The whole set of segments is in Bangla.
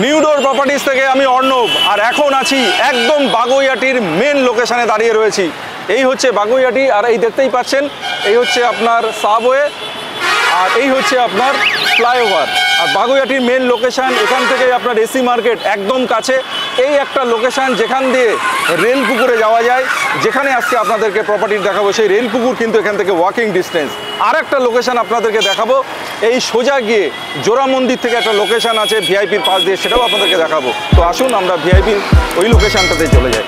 নিউ ডোর প্রপার্টিজ থেকে আমি অর্ণব, আর এখন আছি একদম বাগুইআটির মেন লোকেশনে দাঁড়িয়ে রয়েছি। এই হচ্ছে বাগুইআটি, আর এই দেখতেই পাচ্ছেন এই হচ্ছে আপনার সাবওয়ে, আর এই হচ্ছে আপনার ফ্লাইওভার। আর বাগুইআটির মেন লোকেশান, এখান থেকে আপনার এসি মার্কেট একদম কাছে। এই একটা লোকেশান যেখান দিয়ে রেলপুকুরে যাওয়া যায়, যেখানে আজকে আপনাদেরকে প্রপার্টি দেখাবো সেই রেলপুকুর কিন্তু এখান থেকে ওয়াকিং ডিস্টেন্স। আর একটা লোকেশান আপনাদেরকে দেখাবো, এই সোজা গিয়ে জোড়া মন্দির থেকে একটা লোকেশান আছে ভিআইপির পাশ দিয়ে, সেটাও আপনাদেরকে দেখাবো। তো আসুন আমরা ভিআইপির ওই লোকেশানটাতে চলে যাই।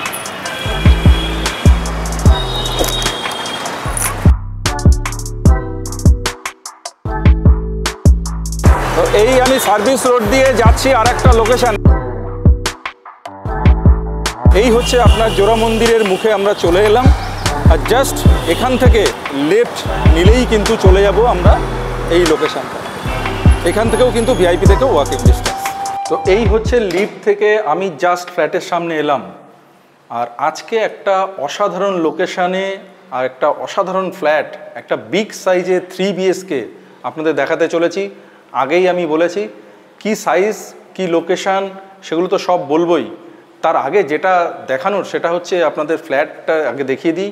তো এই আমি সার্ভিস রোড দিয়ে যাচ্ছি আর একটা লোকেশান। এই হচ্ছে আপনার জোড়া মন্দিরের মুখে আমরা চলে এলাম, আর জাস্ট এখান থেকে লেফট নিলেই কিন্তু চলে যাব আমরা এই লোকেশানটা। এখান থেকেও কিন্তু ভিআইপি থেকেও ওয়াকিং ডিস্টেন্স। তো এই হচ্ছে লিফট থেকে আমি জাস্ট ফ্ল্যাটের সামনে এলাম, আর আজকে একটা অসাধারণ লোকেশানে আর একটা অসাধারণ ফ্ল্যাট, একটা বিগ সাইজে 3 BHK আপনাদের দেখাতে চলেছি। আগেই আমি বলেছি কি সাইজ কি লোকেশান সেগুলো তো সব বলবোই, তার আগে যেটা দেখানোর সেটা হচ্ছে আপনাদের ফ্ল্যাটটা আগে দেখিয়ে দিই।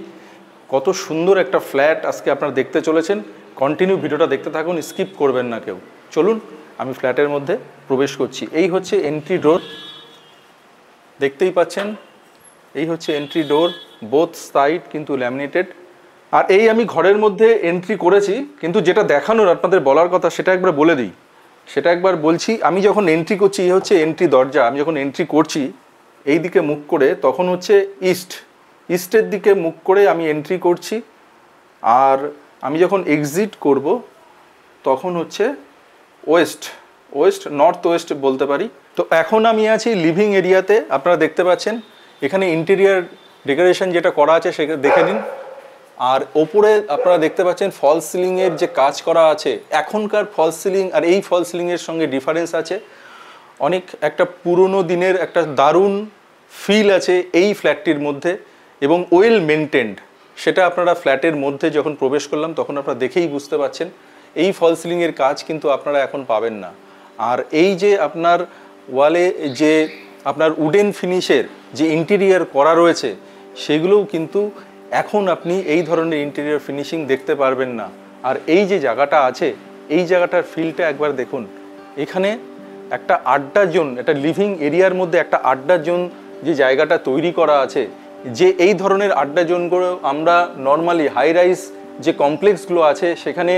কত সুন্দর একটা ফ্ল্যাট আজকে আপনারা দেখতে চলেছেন। কন্টিনিউ ভিডিওটা দেখতে থাকুন, স্কিপ করবেন না কেউ। চলুন আমি ফ্ল্যাটের মধ্যে প্রবেশ করছি। এই হচ্ছে এন্ট্রি ডোর, দেখতেই পাচ্ছেন এই হচ্ছে এন্ট্রি ডোর, বোথ সাইড কিন্তু ল্যামিনেটেড। আর এই আমি ঘরের মধ্যে এন্ট্রি করেছি, কিন্তু যেটা দেখানোর আপনাদের বলার কথা সেটা একবার বলে দিই, সেটা একবার বলছি। আমি যখন এন্ট্রি করছি, এই হচ্ছে এন্ট্রি দরজা, আমি যখন এন্ট্রি করছি এই দিকে মুখ করে, তখন হচ্ছে ইস্টের দিকে মুখ করে আমি এন্ট্রি করছি। আর আমি যখন এক্সিট করব তখন হচ্ছে ওয়েস্ট নর্থ ওয়েস্ট বলতে পারি। তো এখন আমি আছি লিভিং এরিয়াতে, আপনারা দেখতে পাচ্ছেন এখানে ইন্টেরিয়ার ডেকোরেশন যেটা করা আছে সেটা দেখে নিন। আর ওপরে আপনারা দেখতে পাচ্ছেন ফলস সিলিংয়ের যে কাজ করা আছে, এখনকার ফলস সিলিং আর এই ফলস সিলিংয়ের সঙ্গে ডিফারেন্স আছে অনেক। একটা পুরনো দিনের একটা দারুণ ফিল আছে এই ফ্ল্যাটটির মধ্যে, এবং ওয়েল মেনটেন্ড। সেটা আপনারা ফ্ল্যাটের মধ্যে যখন প্রবেশ করলাম তখন আপনারা দেখেই বুঝতে পারছেন। এই ফলস সিলিংয়ের কাজ কিন্তু আপনারা এখন পাবেন না। আর এই যে আপনার ওয়ালে যে আপনার উডেন ফিনিশের যে ইন্টেরিয়ার করা রয়েছে, সেগুলোও কিন্তু এখন আপনি এই ধরনের ইন্টেরিয়ার ফিনিশিং দেখতে পারবেন না। আর এই যে জায়গাটা আছে, এই জায়গাটার ফিলটা একবার দেখুন। এখানে একটা আড্ডা জোন, একটা লিভিং এরিয়ার মধ্যে একটা আড্ডা জোন যে জায়গাটা তৈরি করা আছে, যে এই ধরনের আড্ডা জোনগুলো আমরা নর্মালি হাই রাইজ যে কমপ্লেক্সগুলো আছে সেখানে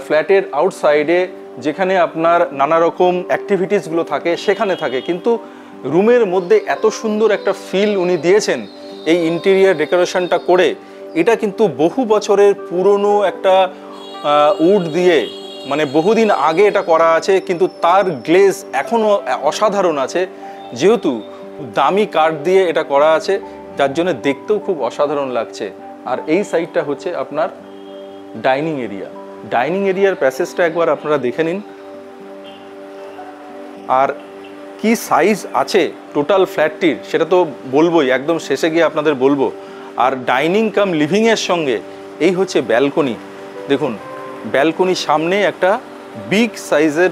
ফ্ল্যাটের আউটসাইডে যেখানে আপনার নানা রকম অ্যাক্টিভিটিসগুলো থাকে সেখানে থাকে, কিন্তু রুমের মধ্যে এত সুন্দর একটা ফিল উনি দিয়েছেন এই ইন্টেরিয়ার ডেকোরেশনটা করে। এটা কিন্তু বহু বছরের পুরনো একটা উড দিয়ে, মানে বহুদিন আগে এটা করা আছে, কিন্তু তার গ্লেজ এখনও অসাধারণ আছে, যেহেতু দামি কাঠ দিয়ে এটা করা আছে, যার জন্য দেখতেও খুব অসাধারণ লাগছে। আর এই সাইডটা হচ্ছে আপনার ডাইনিং এরিয়ার প্যাসেজটা একবার আপনারা দেখে নিন। আর কি সাইজ আছে টোটাল ফ্ল্যাটটির সেটা তো বলবোই, একদম শেষে গিয়ে আপনাদের বলবো। আর ডাইনিং কাম লিভিংয়ের সঙ্গে এই হচ্ছে ব্যালকনি। দেখুন ব্যালকনির সামনে একটা বিগ সাইজের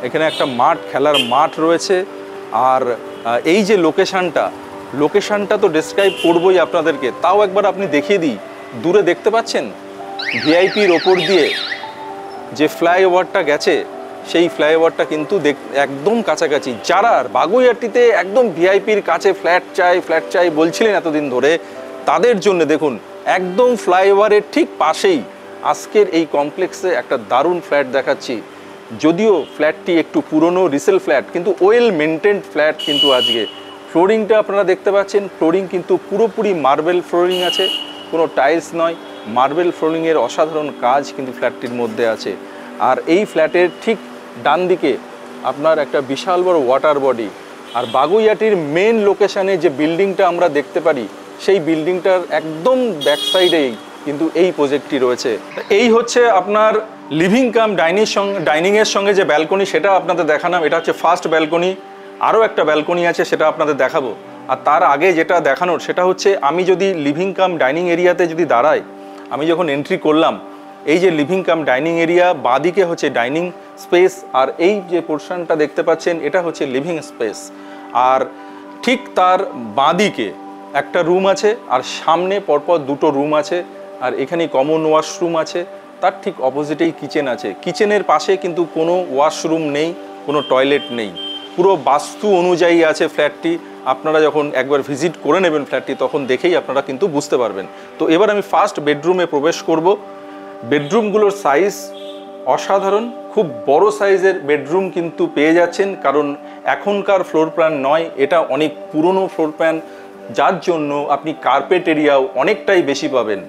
এখানে একটা মাঠ, খেলার মাঠ রয়েছে। আর এই যে লোকেশানটা তো ডেসক্রাইব করবোই আপনাদেরকে, তাও একবার আপনি দেখিয়ে দিই। দূরে দেখতে পাচ্ছেন ভিআইপির ওপর দিয়ে যে ফ্লাইওভারটা গেছে, সেই ফ্লাইওভারটা কিন্তু একদম কাছাকাছি। যারা বাগুইআটিতে একদম ভিআইপির কাছে ফ্ল্যাট চাই বলছিলেন এতদিন ধরে, তাদের জন্য দেখুন একদম ফ্লাইওভারের ঠিক পাশেই আজকের এই কমপ্লেক্সে একটা দারুণ ফ্ল্যাট দেখাচ্ছি। যদিও ফ্ল্যাটটি একটু পুরনো রিসেল ফ্ল্যাট, কিন্তু ওয়েল মেনটেন্ড ফ্ল্যাট। কিন্তু আজকে ফ্লোরিংটা আপনারা দেখতে পাচ্ছেন, ফ্লোরিং কিন্তু পুরোপুরি মার্বেল ফ্লোরিং আছে, কোনো টাইলস নয়, মার্বেল ফ্লোরিংয়ের অসাধারণ কাজ কিন্তু ফ্ল্যাটটির মধ্যে আছে। আর এই ফ্ল্যাটের ঠিক ডান দিকে আপনার একটা বিশাল বড় ওয়াটার বডি। আর বাগুইআটির মেন লোকেশানে যে বিল্ডিংটা আমরা দেখতে পারি, সেই বিল্ডিংটার একদম ব্যাক সাইডেই কিন্তু এই প্রজেক্টটি রয়েছে। এই হচ্ছে আপনার লিভিং কাম ডাইনিংয়ের সঙ্গে যে ব্যালকনি, সেটা আপনাদের দেখালাম। এটা হচ্ছে ফার্স্ট ব্যালকনি। আরও একটা ব্যালকনি আছে, সেটা আপনাদের দেখাবো। আর তার আগে যেটা দেখানোর সেটা হচ্ছে, আমি যদি লিভিং কাম ডাইনিং এরিয়াতে যদি দাঁড়াই, আমি যখন এন্ট্রি করলাম, এই যে লিভিং কাম ডাইনিং এরিয়া, বাঁদিকে হচ্ছে ডাইনিং স্পেস, আর এই যে পোর্শনটা দেখতে পাচ্ছেন এটা হচ্ছে লিভিং স্পেস। আর ঠিক তার বাঁদিকে একটা রুম আছে, আর সামনে পরপর দুটো রুম আছে, আর এখানে কমন ওয়াশরুম আছে। তার ঠিক অপোজিটেই কিচেন আছে। কিচেনের পাশে কিন্তু কোনো ওয়াশরুম নেই, কোনো টয়লেট নেই, পুরো বাস্তু অনুযায়ী আছে ফ্ল্যাটটি। আপনারা যখন একবার ভিজিট করে নেবেন ফ্ল্যাটটি, তখন দেখেই আপনারা কিন্তু বুঝতে পারবেন। তো এবার আমি ফার্স্ট বেডরুমে প্রবেশ করব। বেডরুমগুলোর সাইজ অসাধারণ, খুব বড় সাইজের বেডরুম কিন্তু পেয়ে যাচ্ছেন, কারণ এখনকার ফ্লোর প্ল্যান নয়, এটা অনেক পুরনো ফ্লোর প্ল্যান, যার জন্য আপনি কার্পেট এরিয়াও অনেকটাই বেশি পাবেন।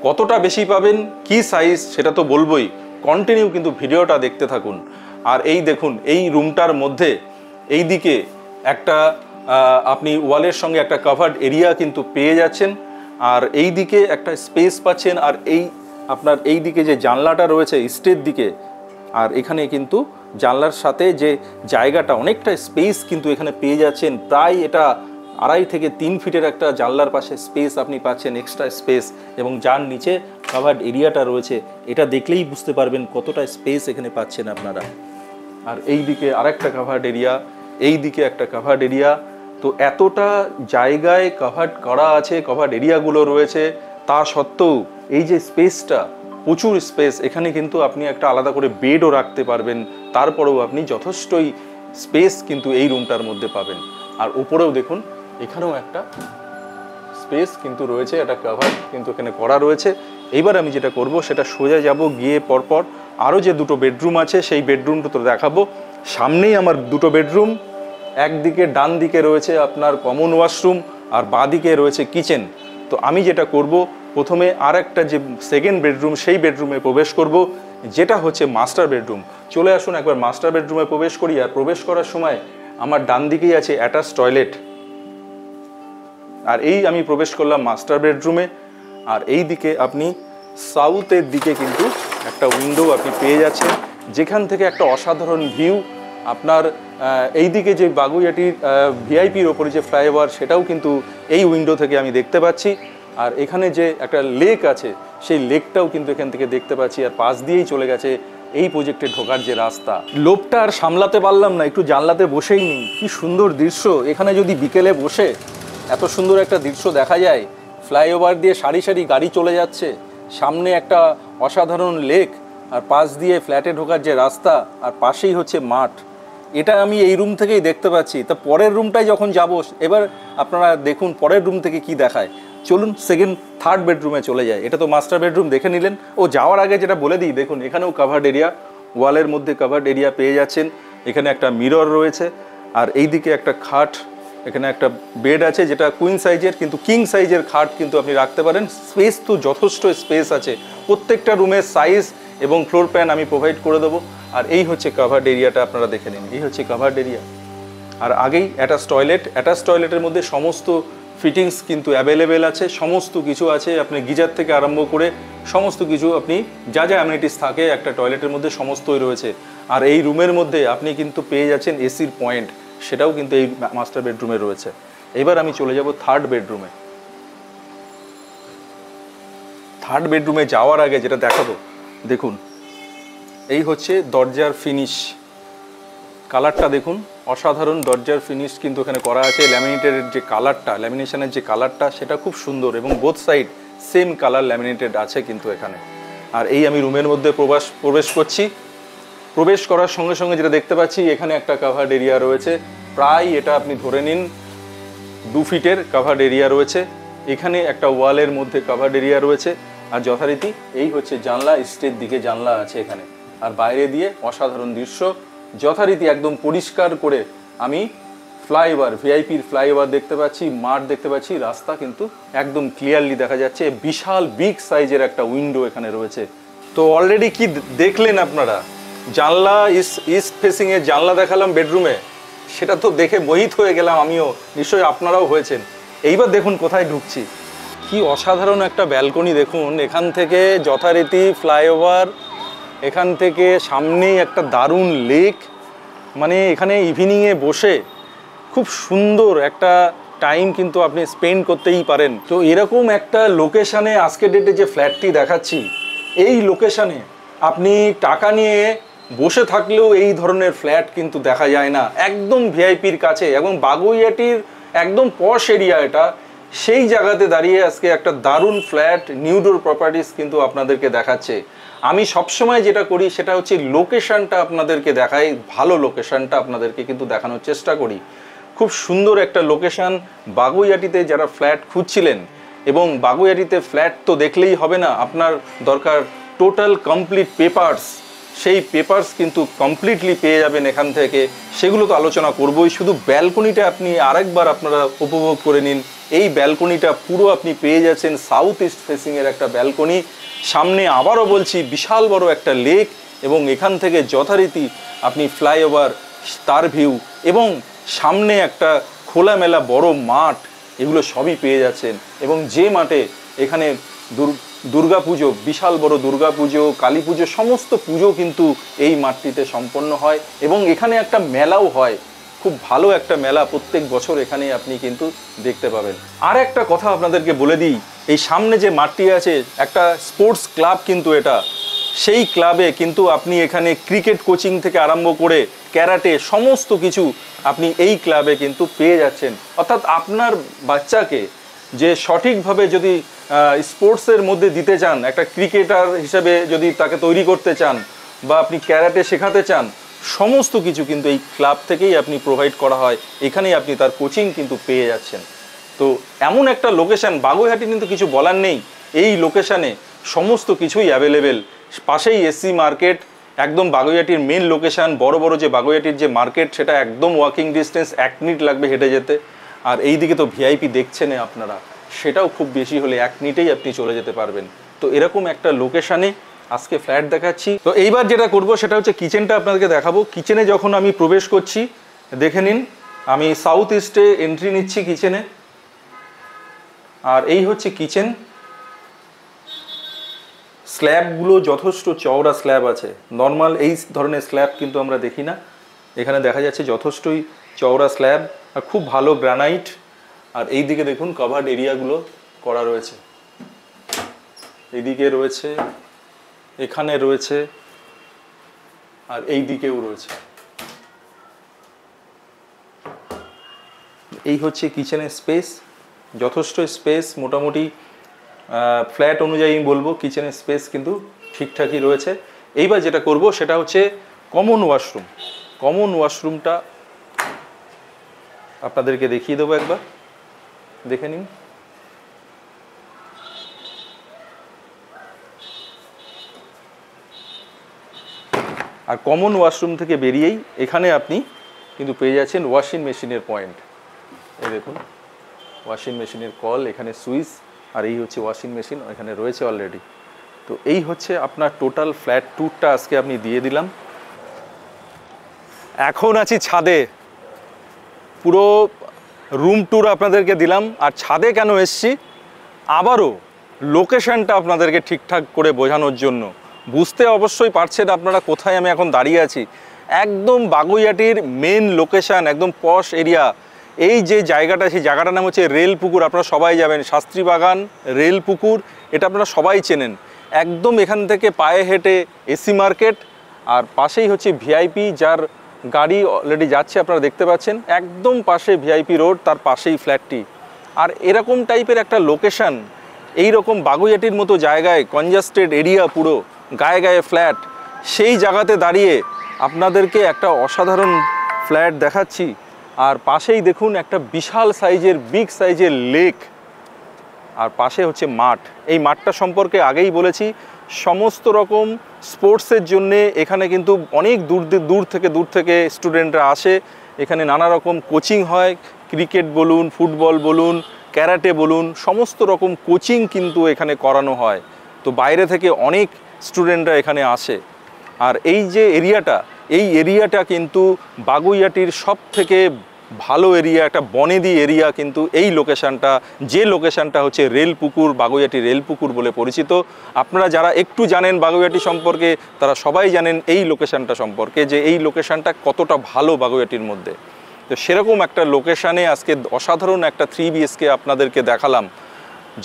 কতটা বেশি পাবেন, কি সাইজ, সেটা তো বলবোই, কন্টিনিউ কিন্তু ভিডিওটা দেখতে থাকুন। আর এই দেখুন, এই রুমটার মধ্যে এই দিকে একটা আপনি ওয়ালের সঙ্গে একটা কভার্ড এরিয়া কিন্তু পেয়ে যাচ্ছেন, আর এই দিকে একটা স্পেস পাচ্ছেন। আর এই আপনার এই দিকে যে জানলাটা রয়েছে ইস্টের দিকে, আর এখানে কিন্তু জানলার সাথে যে জায়গাটা, অনেকটা স্পেস কিন্তু এখানে পেয়ে যাচ্ছেন। প্রায় এটা 2.5 থেকে 3 ফিটের একটা জানলার পাশে স্পেস আপনি পাচ্ছেন, এক্সট্রা স্পেস, এবং যার নিচে কভার্ড এরিয়াটা রয়েছে। এটা দেখলেই বুঝতে পারবেন কতটা স্পেস এখানে পাচ্ছেন আপনারা। আর এই দিকে আরেকটা কভার্ড এরিয়া, এই দিকে একটা কভার্ড এরিয়া। তো এতটা জায়গায় কভার্ড করা আছে, কভার্ড এরিয়াগুলো রয়েছে, তা সত্ত্বেও এই যে স্পেসটা, প্রচুর স্পেস, এখানে কিন্তু আপনি একটা আলাদা করে বেডও রাখতে পারবেন। তারপরেও আপনি যথেষ্টই স্পেস কিন্তু এই রুমটার মধ্যে পাবেন। আর উপরেও দেখুন, এখানেও একটা স্পেস কিন্তু রয়েছে, একটা কভার কিন্তু এখানে করা রয়েছে। এইবার আমি যেটা করব, সেটা সোজা যাব, গিয়ে পরপর আরও যে দুটো বেডরুম আছে সেই বেডরুমটা তো দেখাবো। সামনেই আমার দুটো বেডরুম, একদিকে ডান দিকে রয়েছে আপনার কমন ওয়াশরুম, আর বাঁ দিকে রয়েছে কিচেন। তো আমি যেটা করব, প্রথমে আর একটা যে সেকেন্ড বেডরুম, সেই বেডরুমে প্রবেশ করব, যেটা হচ্ছে মাস্টার বেডরুম। চলে আসুন একবার মাস্টার বেডরুমে প্রবেশ করি। আর প্রবেশ করার সময় আমার ডান দিকেই আছে অ্যাটাচ টয়লেট, আর এই আমি প্রবেশ করলাম মাস্টার বেডরুমে। আর এই দিকে আপনি সাউথের দিকে কিন্তু একটা উইন্ডো আপনি পেয়ে যাচ্ছেন, যেখান থেকে একটা অসাধারণ ভিউ আপনার এই দিকে যে বাগুইআটির ভিআইপির ওপরে যে ফ্লাইওভার, সেটাও কিন্তু এই উইন্ডো থেকে আমি দেখতে পাচ্ছি। আর এখানে যে একটা লেক আছে, সেই লেকটাও কিন্তু এখান থেকে দেখতে পাচ্ছি। আর পাশ দিয়েই চলে গেছে এই প্রজেক্টে ঢোকার যে রাস্তা। লোভটা আর সামলাতে পারলাম না, একটু জানলাতে বসেই নিই। কি সুন্দর দৃশ্য! এখানে যদি বিকেলে বসে এত সুন্দর একটা দৃশ্য দেখা যায়, ফ্লাইওভার দিয়ে সারি সারি গাড়ি চলে যাচ্ছে, সামনে একটা অসাধারণ লেক, আর পাশ দিয়ে ফ্ল্যাটে ঢোকার যে রাস্তা, আর পাশেই হচ্ছে মাঠ। এটা আমি এই রুম থেকেই দেখতে পাচ্ছি। তা পরের রুমটায় যখন যাব, এবার আপনারা দেখুন পরের রুম থেকে কি দেখায়। চলুন থার্ড বেডরুমে চলে যায়। এটা তো মাস্টার বেডরুম দেখে নিলেন। ও যাওয়ার আগে যেটা বলে দিই, দেখুন এখানেও কাভার্ড এরিয়া, ওয়ালের মধ্যে কাভার্ড এরিয়া পেয়ে যাচ্ছেন। এখানে একটা মিরর রয়েছে, আর এই দিকে একটা খাট, এখানে একটা বেড আছে, যেটা কুইন সাইজের, কিন্তু কিং সাইজের খাট কিন্তু আপনি রাখতে পারেন। স্পেস তো যথেষ্ট স্পেস আছে, প্রত্যেকটা রুমের সাইজ এবং ফ্লোর প্ল্যান আমি প্রোভাইড করে দেবো। আর এই হচ্ছে কাভার্ড এরিয়াটা, আপনারা দেখে নিন, এই হচ্ছে কাভার্ড এরিয়া। আর আগেই অ্যাটাচ টয়লেট, অ্যাটাচ টয়লেটের মধ্যে সমস্ত ফিটিংস কিন্তু অ্যাভেলেবেল আছে, সমস্ত কিছু আছে। আপনি গিজার থেকে আরম্ভ করে সমস্ত কিছু, আপনি যা যা অ্যামিনিটিস থাকে একটা টয়লেটের মধ্যে সমস্তই রয়েছে। আর এই রুমের মধ্যে আপনি কিন্তু পেয়ে যাচ্ছেন এসির পয়েন্ট, সেটাও কিন্তু এই মাস্টার বেডরুমে রয়েছে। এবার আমি চলে যাব থার্ড বেডরুমে। থার্ড বেডরুমে যাওয়ার আগে যেটা দেখাবো, দেখুন এই হচ্ছে দরজার ফিনিশ, কালারটা দেখুন, অসাধারণ দরজার ফিনিশ কিন্তু এখানে করা আছে। ল্যামিনেটের যে কালারটা, ল্যামিনেশনের যে কালারটা, সেটা খুব সুন্দর, এবং both side same colour laminated আছে কিন্তু এখানে। আর এই আমি রুমের মধ্যে প্রবেশ করছি। প্রবেশ করার সঙ্গে সঙ্গে যেটা দেখতে পাচ্ছি, এখানে একটা কাভার্ড এরিয়া রয়েছে, প্রায় এটা আপনি ধরে নিন 2 ফিটের কাভার্ড এরিয়া রয়েছে। এখানে একটা ওয়ালের মধ্যে কাভার্ড এরিয়া রয়েছে, আর যথারীতি এই হচ্ছে জানলা, স্টের দিকে জানলা আছে এখানে। আর বাইরে দিয়ে অসাধারণ দৃশ্য, যথারীতি একদম পরিষ্কার করে আমি ফ্লাইওভার, ভিআইপির ফ্লাইওভার দেখতে পাচ্ছি, মাঠ দেখতে পাচ্ছি, রাস্তা কিন্তু একদম ক্লিয়ারলি দেখা যাচ্ছে। বিশাল বিগ সাইজের একটা উইন্ডো এখানে রয়েছে। তো অলরেডি কি দেখলেন আপনারা, জানলা ইস্ট ফেসিংয়ের জানলা দেখালাম বেডরুমে, সেটা তো দেখে মোহিত হয়ে গেলাম আমিও, নিশ্চয়ই আপনারাও হয়েছেন। এইবার দেখুন কোথায় ঢুকছি, কি অসাধারণ একটা ব্যালকনি দেখুন। এখান থেকে যথারীতি ফ্লাইওভার, এখান থেকে সামনেই একটা দারুণ লেক, মানে এখানে ইভিনিংয়ে বসে খুব সুন্দর একটা টাইম কিন্তু আপনি স্পেন্ড করতেই পারেন। তো এরকম একটা লোকেশানে আজকের ডেটে যে ফ্ল্যাটটি দেখাচ্ছি, এই লোকেশানে আপনি টাকা নিয়ে বসে থাকলেও এই ধরনের ফ্ল্যাট কিন্তু দেখা যায় না, একদম ভিআইপির কাছে এবং বাগুইআটির একদম পশ এরিয়া এটা। সেই জায়গাতে দাঁড়িয়ে আজকে একটা দারুণ ফ্ল্যাট নিউডোর প্রপার্টিস কিন্তু আপনাদেরকে দেখাচ্ছে। আমি সবসময় যেটা করি সেটা হচ্ছে লোকেশনটা আপনাদেরকে দেখাই, ভালো লোকেশনটা আপনাদেরকে কিন্তু দেখানোর চেষ্টা করি। খুব সুন্দর একটা লোকেশন। বাগুইআটিতে যারা ফ্ল্যাট খুঁজছিলেন, এবং বাগুইআটিতে ফ্ল্যাট তো দেখলেই হবে না, আপনার দরকার টোটাল কমপ্লিট পেপারস। সেই পেপারস কিন্তু কমপ্লিটলি পেয়ে যাবেন এখান থেকে, সেগুলো তো আলোচনা করবোই। শুধু ব্যালকনিটা আপনি আরেকবার আপনারা উপভোগ করে নিন। এই ব্যালকনিটা পুরো আপনি পেয়ে যাচ্ছেন সাউথ ইস্ট ফেসিংয়ের একটা ব্যালকনি। সামনে আবারও বলছি বিশাল বড় একটা লেক, এবং এখান থেকে যথারীতি আপনি ফ্লাইওভার, স্টার ভিউ এবং সামনে একটা খোলামেলা বড় মাঠ, এগুলো সবই পেয়ে যাচ্ছেন। এবং যে মাঠে এখানে দুর্গা পুজো, বিশাল বড় দুর্গা পুজো, কালী পুজো, সমস্ত পুজো কিন্তু এই মাঠটিতে সম্পন্ন হয়। এবং এখানে একটা মেলাও হয়, খুব ভালো একটা মেলা প্রত্যেক বছর এখানে আপনি কিন্তু দেখতে পাবেন। আর একটা কথা আপনাদেরকে বলে দিই, এই সামনে যে মাঠটি আছে একটা স্পোর্টস ক্লাব কিন্তু এটা। সেই ক্লাবে কিন্তু আপনি এখানে ক্রিকেট কোচিং থেকে আরম্ভ করে ক্যারাটে সমস্ত কিছু আপনি এই ক্লাবে কিন্তু পেয়ে যাচ্ছেন। অর্থাৎ আপনার বাচ্চাকে যে সঠিকভাবে যদি স্পোর্টসের মধ্যে দিতে চান, একটা ক্রিকেটার হিসেবে যদি তাকে তৈরি করতে চান, বা আপনি ক্যারাটে শেখাতে চান, সমস্ত কিছু কিন্তু এই ক্লাব থেকেই আপনি প্রোভাইড করা হয়। এখানেই আপনি তার কোচিং কিন্তু পেয়ে যাচ্ছেন। তো এমন একটা লোকেশান, বাগুইআটি কিন্তু কিছু বলার নেই, এই লোকেশানে সমস্ত কিছুই অ্যাভেলেবেল। পাশেই এসসি মার্কেট, একদম বাগুইআটির মেন লোকেশান। বড় বড় যে বাগুইআটির যে মার্কেট, সেটা একদম ওয়াকিং ডিস্টেন্স, 1 মিনিট লাগবে হেঁটে যেতে। আর এই দিকে তো ভিআইপি দেখছেন আপনারা, সেটাও খুব বেশি হলে 1 মিনিটেই আপনি চলে যেতে পারবেন। তো এরকম একটা লোকেশানে আজকে ফ্ল্যাট দেখাচ্ছি। তো এইবার যেটা করব সেটা হচ্ছে কিচেনটা আপনাদেরকে দেখাবো। কিচেনে যখন আমি প্রবেশ করছি, দেখে নিন, আমি সাউথ ইস্টে এন্ট্রি নিচ্ছি কিচেনে। আর এই হচ্ছে কিচেন। স্ল্যাবগুলো যথেষ্ট চওড়া স্ল্যাব আছে, নর্মাল এই ধরনের স্ল্যাব কিন্তু আমরা দেখি না। এখানে দেখা যাচ্ছে যথেষ্টই চওড়া স্ল্যাব, আর খুব ভালো গ্রানাইট। আর এই দিকে দেখুন কভার্ড এরিয়াগুলো করা রয়েছে, এইদিকে রয়েছে, এখানে রয়েছে, আর এই দিকেও রয়েছে। এই হচ্ছে কিচেনের স্পেস, যথেষ্ট স্পেস। মোটামুটি ফ্ল্যাট অনুযায়ী আমি বলবো কিচেনের স্পেস কিন্তু ঠিকঠাকই রয়েছে। এইবার যেটা করব সেটা হচ্ছে কমন ওয়াশরুম। কমন ওয়াশরুমটা আপনাদেরকে দেখিয়ে দেবো, একবার দেখে নিন। আর কমন ওয়াশরুম থেকে বেরিয়েই এখানে আপনি কিন্তু পেয়ে যাচ্ছেন ওয়াশিং মেশিনের পয়েন্ট। এই দেখুন ওয়াশিং মেশিনের কল, এখানে সুইচ, আর এই হচ্ছে ওয়াশিং মেশিন এখানে রয়েছে অলরেডি। তো এই হচ্ছে আপনার টোটাল ফ্ল্যাট ট্যুরটা আজকে আপনি দিয়ে দিলাম। এখন আছি ছাদে, পুরো রুম ট্যুর আপনাদেরকে দিলাম। আর ছাদে কেন এসছি, আবারও লোকেশনটা আপনাদেরকে ঠিকঠাক করে বোঝানোর জন্য। বুঝতে অবশ্যই পারছেন আপনারা কোথায় আমি এখন দাঁড়িয়ে আছি। একদম বাগুইআটির মেন লোকেশান, একদম পশ এরিয়া। এই যে জায়গাটা, সেই জায়গাটার নাম হচ্ছে রেলপুকুর। আপনারা সবাই যাবেন, শাস্ত্রী বাগান, রেলপুকুর, এটা আপনারা সবাই চেনেন। একদম এখান থেকে পায়ে হেঁটে এসি মার্কেট, আর পাশেই হচ্ছে ভিআইপি, যার গাড়ি অলরেডি যাচ্ছে আপনারা দেখতে পাচ্ছেন। একদম পাশে ভিআইপি রোড, তার পাশেই ফ্ল্যাটটি। আর এরকম টাইপের একটা লোকেশান, এই রকম বাগুইআটির মতো জায়গায়, কনজাস্টেড এরিয়া, পুরো গায়ে গায়ে ফ্ল্যাট, সেই জায়গাতে দাঁড়িয়ে আপনাদেরকে একটা অসাধারণ ফ্ল্যাট দেখাচ্ছি। আর পাশেই দেখুন একটা বিশাল সাইজের, বিগ সাইজের লেক, আর পাশে হচ্ছে মাঠ। এই মাঠটা সম্পর্কে আগেই বলেছি, সমস্ত রকম স্পোর্টসের জন্যে এখানে কিন্তু অনেক দূর থেকে স্টুডেন্টরা আসে। এখানে নানা রকম কোচিং হয়, ক্রিকেট বলুন, ফুটবল বলুন, ক্যারাটে বলুন, সমস্ত রকম কোচিং কিন্তু এখানে করানো হয়। তো বাইরে থেকে অনেক স্টুডেন্টরা এখানে আসে। আর এই যে এরিয়াটা, এই এরিয়াটা কিন্তু বাগুইআটির সব থেকে ভালো এরিয়া, একটা বনেদি এরিয়া কিন্তু এই লোকেশানটা। যে লোকেশানটা হচ্ছে রেলপুকুর, বাগুইআটি রেলপুকুর বলে পরিচিত। আপনারা যারা একটু জানেন বাগুইআটি সম্পর্কে, তারা সবাই জানেন এই লোকেশানটা সম্পর্কে, যে এই লোকেশানটা কতটা ভালো বাগুইআটির মধ্যে। তো সেরকম একটা লোকেশানে আজকে অসাধারণ একটা 3 BHK আপনাদেরকে দেখালাম,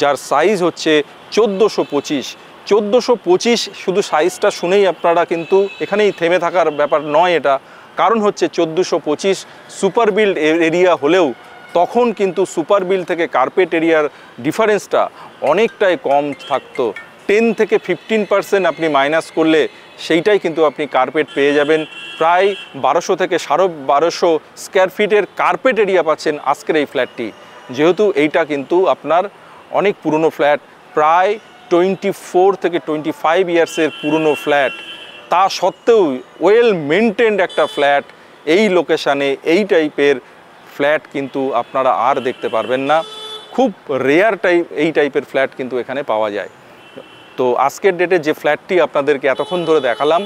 যার সাইজ হচ্ছে 1425। 1425 শুধু সাইজটা শুনেই আপনারা কিন্তু এখানেই থেমে থাকার ব্যাপার নয়, এটা কারণ হচ্ছে 1425 সুপার বিল্ড এরিয়া হলেও তখন কিন্তু সুপার বিল্ড থেকে কার্পেট এরিয়ার ডিফারেন্সটা অনেকটাই কম থাকতো। 10 থেকে 15% আপনি মাইনাস করলে সেইটাই কিন্তু আপনি কার্পেট পেয়ে যাবেন। প্রায় 1200 থেকে 1250 স্কোয়ার ফিটের কার্পেট এরিয়া পাচ্ছেন আজকের এই ফ্ল্যাটটি। যেহেতু এইটা কিন্তু আপনার অনেক পুরনো ফ্ল্যাট, প্রায় 24 থেকে 25 ইয়ার্সের পুরনো ফ্ল্যাট, তা সত্ত্বেও ওয়েল মেনটেন্ড একটা ফ্ল্যাট। এই লোকেশানে এই টাইপের ফ্ল্যাট কিন্তু আপনারা আর দেখতে পারবেন না, খুব রেয়ার এই টাইপের ফ্ল্যাট কিন্তু এখানে পাওয়া যায়। তো আজকের ডেটে যে ফ্ল্যাটটি আপনাদেরকে এতক্ষণ ধরে দেখালাম,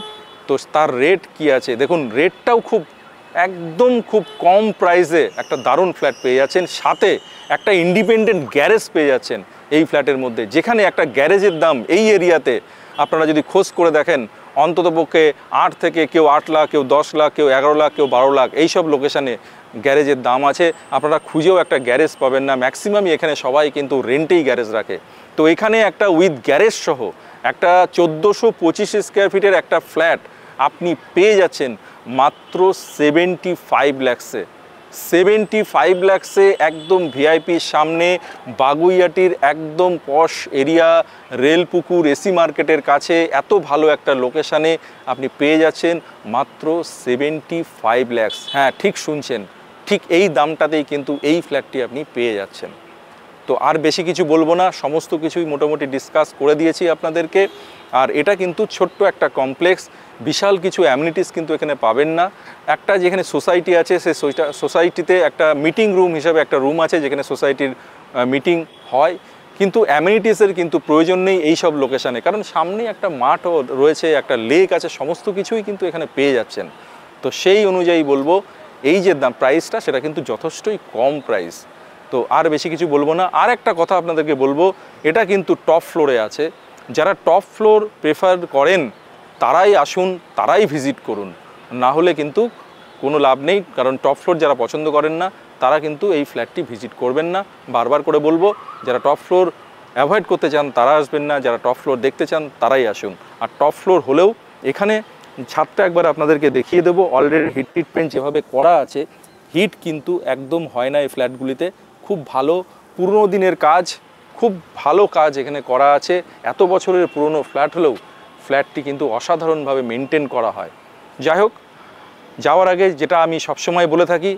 তো তার রেট কি আছে দেখুন। রেটটাও একদম খুব কম প্রাইসে একটা দারুণ ফ্ল্যাট পেয়ে যাচ্ছেন, সাথে একটা ইন্ডিপেন্ডেন্ট গ্যারেজ পেয়ে যাচ্ছেন এই ফ্ল্যাটের মধ্যে, যেখানে একটা গ্যারেজের দাম এই এরিয়াতে আপনারা যদি খোঁজ করে দেখেন অন্ততপক্ষে 8 থেকে কেউ 8 লাখ, কেউ 10 লাখ, কেউ 11 লাখ, কেউ 12 লাখ, এইসব লোকেশানে গ্যারেজের দাম আছে। আপনারা খুঁজেও একটা গ্যারেজ পাবেন না, ম্যাক্সিমামই এখানে সবাই কিন্তু রেন্টেই গ্যারেজ রাখে। তো এখানে একটা উইথ গ্যারেজ সহ একটা 1425 স্কোয়ার ফিটের একটা ফ্ল্যাট আপনি পেয়ে যাচ্ছেন মাত্র 75 লাখসে। 75 লাখসে একদম ভিআইপির সামনে, বাগুইয়াটির একদম পশ এরিয়া, রেলপুকুর, এসি মার্কেটের কাছে, এত ভালো একটা লোকেশানে আপনি পেয়ে যাচ্ছেন মাত্র 75 লাখস। হ্যাঁ, ঠিক শুনছেন, ঠিক এই দামটাতেই কিন্তু এই ফ্ল্যাটটি আপনি পেয়ে যাচ্ছেন। তো আর বেশি কিছু বলবো না, সমস্ত কিছুই মোটামুটি ডিসকাস করে দিয়েছি আপনাদেরকে। আর এটা কিন্তু ছোট্ট একটা কমপ্লেক্স, বিশাল কিছু অ্যামিনিটিস কিন্তু এখানে পাবেন না। একটা যেখানে সোসাইটি আছে, সেই সোসাইটিতে একটা মিটিং রুম হিসাবে একটা রুম আছে, যেখানে সোসাইটির মিটিং হয়, কিন্তু অ্যামিনিটিসের কিন্তু প্রয়োজন নেই এই সব লোকেশানে, কারণ সামনে একটা মাঠও রয়েছে, একটা লেক আছে, সমস্ত কিছুই কিন্তু এখানে পেয়ে যাচ্ছেন। তো সেই অনুযায়ী বলবো এই যে প্রাইসটা, সেটা কিন্তু যথেষ্টই কম প্রাইস। তো আর বেশি কিছু বলবো না। আর একটা কথা আপনাদেরকে বলবো, এটা কিন্তু টপ ফ্লোরে আছে। যারা টপ ফ্লোর প্রেফার করেন তারাই আসুন, তারাই ভিজিট করুন, না হলে কিন্তু কোনো লাভ নেই। কারণ টপ ফ্লোর যারা পছন্দ করেন না তারা কিন্তু এই ফ্ল্যাটটি ভিজিট করবেন না। বারবার করে বলবো, যারা টপ ফ্লোর অ্যাভয়েড করতে চান তারা আসবেন না, যারা টপ ফ্লোর দেখতে চান তারাই আসুন। আর টপ ফ্লোর হলেও এখানে ছাদটা একবার আপনাদেরকে দেখিয়ে দেবো। অলরেডি হিট ট্রিটমেন্ট যেভাবে করা আছে, হিট কিন্তু একদম হয় না এই ফ্ল্যাটগুলিতে। খুব ভালো পুরনো দিনের কাজ, খুব ভালো কাজ এখানে করা আছে। এত বছরের পুরনো ফ্ল্যাট হলেও ফ্ল্যাটটি কিন্তু অসাধারণভাবে মেনটেন করা হয়। যাই হোক, যাওয়ার আগে যেটা আমি সবসময় বলে থাকি,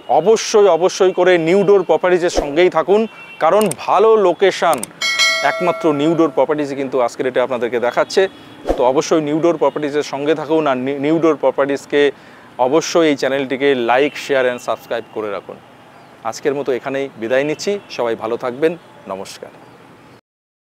অবশ্যই করে নিউ ডোর প্রপার্টিজের সঙ্গেই থাকুন, কারণ ভালো লোকেশান একমাত্র নিউ ডোর প্রপার্টিজই কিন্তু আজকের এটা আপনাদেরকে দেখাচ্ছে। তো অবশ্যই নিউ ডোর প্রপার্টিজের সঙ্গে থাকুন, আর নিউ ডোর প্রপার্টিজকে অবশ্যই এই চ্যানেলটিকে লাইক, শেয়ার অ্যান্ড সাবস্ক্রাইব করে রাখুন। আজকের মতো এখানেই বিদায় নিচ্ছি, সবাই ভালো থাকবেন, নমস্কার।